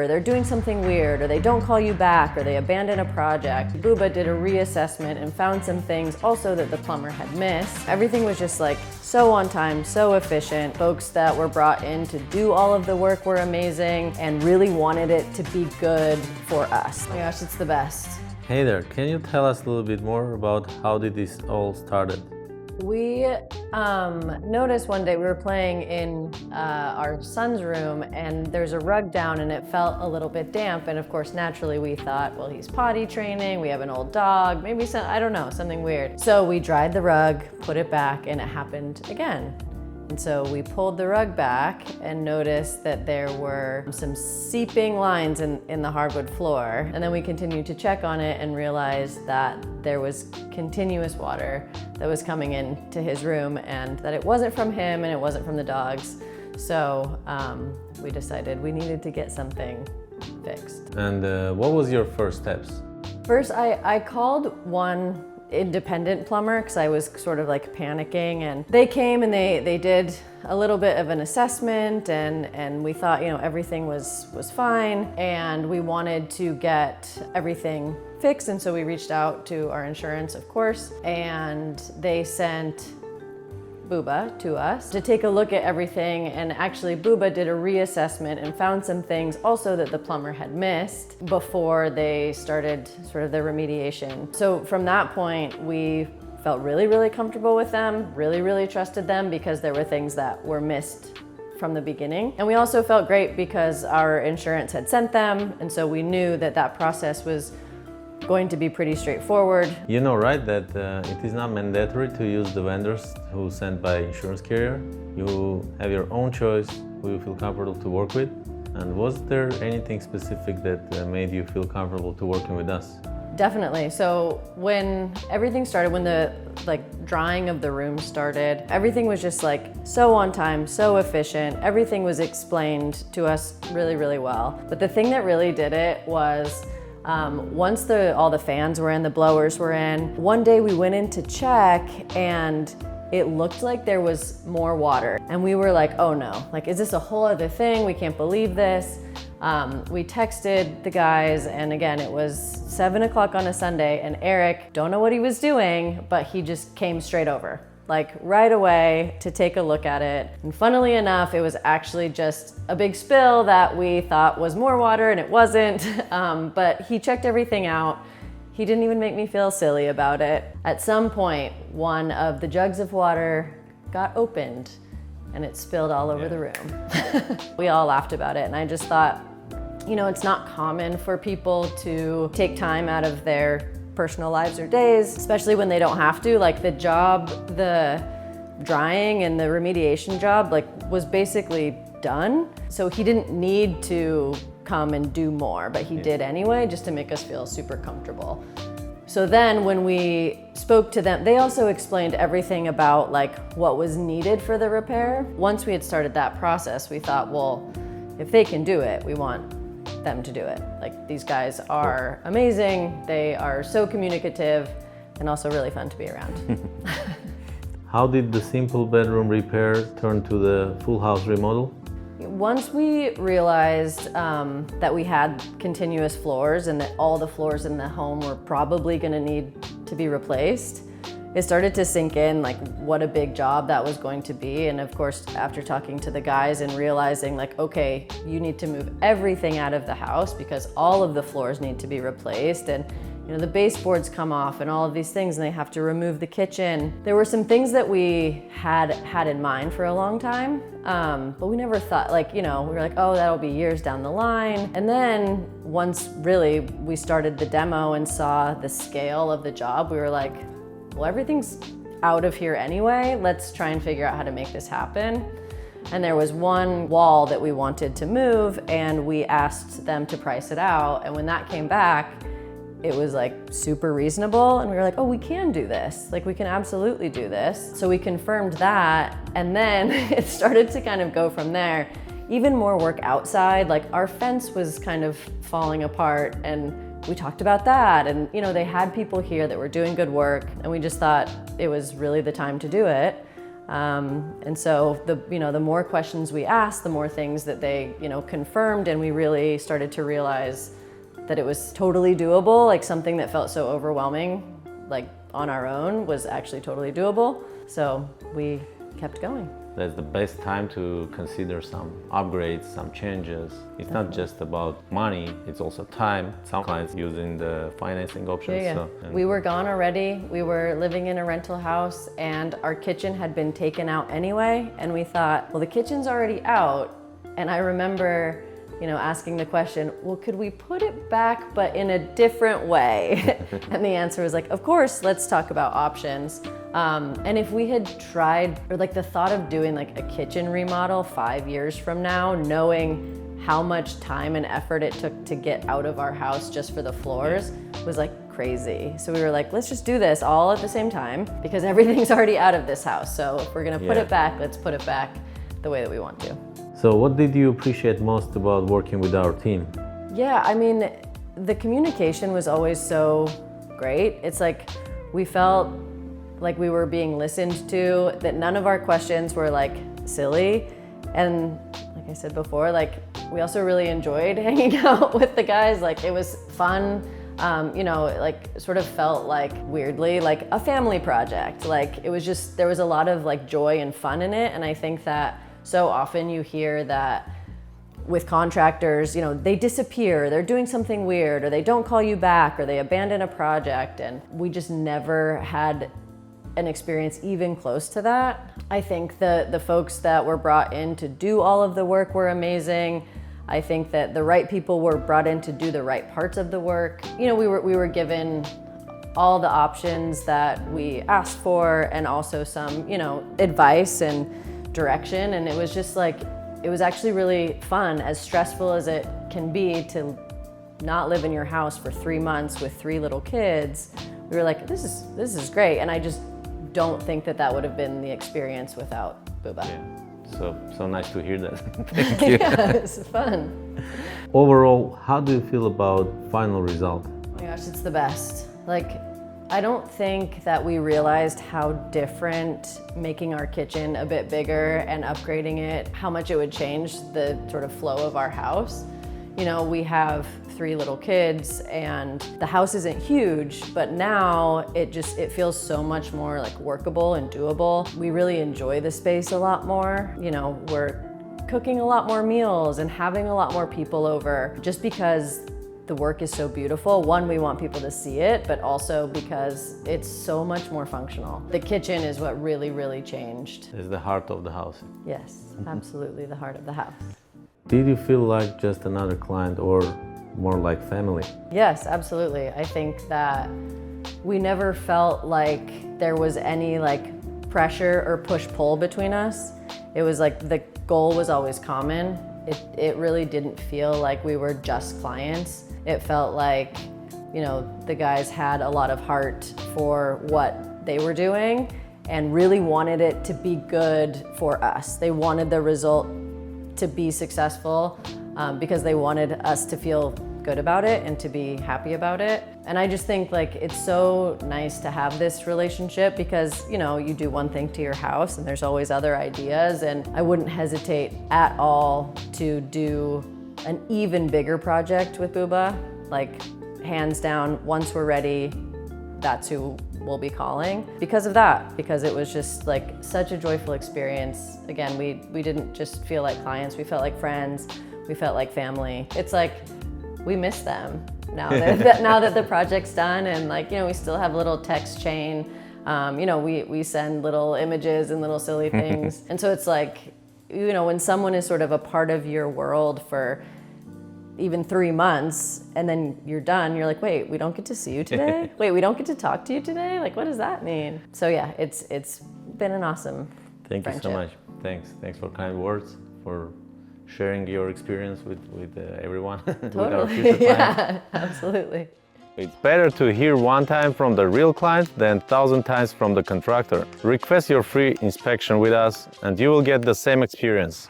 or they're doing something weird, or they don't call you back, or they abandon a project. Bubba did a reassessment and found some things also that the plumber had missed. Everything was just like so on time, so efficient. Folks that were brought in to do all of the work were amazing and really wanted it to be good for us. Oh my gosh, it's the best. Hey there, can you tell us a little bit more about how did this all started? We noticed one day we were playing in our son's room and there's a rug down and it felt a little bit damp, and of course naturally we thought, well, he's potty training, we have an old dog, maybe some, I don't know, something weird. So we dried the rug, put it back, and it happened again. And so we pulled the rug back and noticed that there were some seeping lines in the hardwood floor. And then we continued to check on it and realized that there was continuous water that was coming into his room, and that it wasn't from him and it wasn't from the dogs. So we decided we needed to get something fixed. And what was your first steps? First, I called one independent plumber because I was sort of like panicking, and they came and they did a little bit of an assessment, and we thought, you know, everything was fine, and we wanted to get everything fixed, and so we reached out to our insurance, of course, and they sent Bubba to us to take a look at everything. And actually Bubba did a reassessment and found some things also that the plumber had missed before they started sort of their remediation. So from that point, we felt really, really comfortable with them, really trusted them because there were things that were missed from the beginning. And we also felt great because our insurance had sent them, and so we knew that that process was going to be pretty straightforward. You know, right, that it is not mandatory to use the vendors who sent by insurance carrier. You have your own choice who you feel comfortable to work with. And was there anything specific that made you feel comfortable to working with us? Definitely. So when everything started, when the drying of the room started, everything was just like so on time, so efficient. Everything was explained to us really well. But the thing that really did it was once all the fans were in, the blowers were in, one day we went in to check and it looked like there was more water. And we were like, oh no, like, is this a whole other thing? We can't believe this. We texted the guys, and again, it was 7 o'clock on a Sunday, and Eric, don't know what he was doing, but he just came straight over, like right away, to take a look at it. And funnily enough, it was actually just a big spill that we thought was more water, and it wasn't. But he checked everything out. He didn't even make me feel silly about it. At some point, one of the jugs of water got opened and it spilled all over the room. We all laughed about it, and I just thought, you know, it's not common for people to take time out of their personal lives or days, especially when they don't have to. Like the job, the drying and the remediation job, like, was basically done. So he didn't need to come and do more, but he did anyway, just to make us feel super comfortable. So then when we spoke to them, they also explained everything about like what was needed for the repair. Once we had started that process, we thought, well, if they can do it, we want them to do it. Like, these guys are amazing. They are so communicative and also really fun to be around. How did the simple bedroom repair turn to the full house remodel? Once we realized that we had continuous floors and that all the floors in the home were probably going to need to be replaced, it started to sink in like what a big job that was going to be. And of course, after talking to the guys and realizing like, okay, you need to move everything out of the house because all of the floors need to be replaced, and you know, the baseboards come off and all of these things, and they have to remove the kitchen. There were some things that we had in mind for a long time, but we never thought, like, you know, we were like, oh, that'll be years down the line. And then once really we started the demo and saw the scale of the job, we were like, well, everything's out of here anyway. Let's try and figure out how to make this happen. And there was one wall that we wanted to move, and we asked them to price it out. And when that came back, it was like super reasonable, and we were like, oh, we can do this. Like, we can absolutely do this. So we confirmed that, and then it started to kind of go from there. Even more work outside, like our fence was kind of falling apart, and we talked about that. And you know, they had people here that were doing good work, and we just thought it was really the time to do it. And so the more questions we asked, the more things that they, confirmed, and we really started to realize that it was totally doable. Like something that felt so overwhelming, like on our own, was actually totally doable. So we kept going. That's the best time to consider some upgrades, some changes. It's not just about money, it's also time. Some clients using the financing options. Yeah. We were gone already. We were living in a rental house and our kitchen had been taken out anyway. And we thought, well, the kitchen's already out. And I remember, asking the question, well, could we put it back, but in a different way? And the answer was like, of course, let's talk about options. And if we had tried, or like the thought of doing like a kitchen remodel 5 years from now, knowing how much time and effort it took to get out of our house just for the floors was like crazy. So we were like, let's just do this all at the same time because everything's already out of this house. So if we're gonna put it back, let's put it back the way that we want to. So what did you appreciate most about working with our team? Yeah, I mean, the communication was always so great. It's like we felt like we were being listened to, that none of our questions were like silly. And like I said before, like we also really enjoyed hanging out with the guys. Like it was fun. Like sort of felt like weirdly like a family project. Like it was just, there was a lot of like joy and fun in it. And I think that so often you hear that with contractors, they disappear, they're doing something weird, or they don't call you back, or they abandon a project. And we just never had an experience even close to that. I think the folks that were brought in to do all of the work were amazing. I think that the right people were brought in to do the right parts of the work. We were given all the options that we asked for, and also some, advice and direction. And it was just like, it was actually really fun, as stressful as it can be to not live in your house for 3 months with 3 little kids. We were like, this is great. And I just don't think that would have been the experience without Bubba. Yeah. So nice to hear that. Thank you. Yeah, it's fun. Overall, how do you feel about final result? Oh my gosh, it's the best. Like, I don't think that we realized how different making our kitchen a bit bigger and upgrading it, how much it would change the sort of flow of our house. We have 3 little kids and the house isn't huge, but now it feels so much more like workable and doable. We really enjoy the space a lot more. We're cooking a lot more meals and having a lot more people over just because the work is so beautiful. One, we want people to see it, but also because it's so much more functional. The kitchen is what really, really changed. It's the heart of the house. Yes, absolutely the heart of the house. Did you feel like just another client or more like family? Yes, absolutely. I think that we never felt like there was any like pressure or push-pull between us. It was like the goal was always common. It really didn't feel like we were just clients. It felt like, the guys had a lot of heart for what they were doing and really wanted it to be good for us. They wanted the result to be successful because they wanted us to feel good about it and to be happy about it. And I just think like it's so nice to have this relationship because, you do one thing to your house and there's always other ideas, and I wouldn't hesitate at all to do an even bigger project with Bubba. Like hands down, once we're ready, that's who we'll be calling because of that, because it was just like such a joyful experience. Again, we didn't just feel like clients, we felt like friends, we felt like family. It's like we miss them now that the project's done, and like, we still have a little text chain. We send little images and little silly things. And so it's like, when someone is sort of a part of your world for even 3 months and then you're done, you're like, wait, we don't get to see you today? Wait, we don't get to talk to you today? Like, what does that mean? So yeah, it's been an awesome Thank you so much. friendship. Thanks for kind words, for sharing your experience with everyone. Totally. With our future clients. Yeah, absolutely. It's better to hear one time from the real client than 1,000 times from the contractor. Request your free inspection with us and you will get the same experience.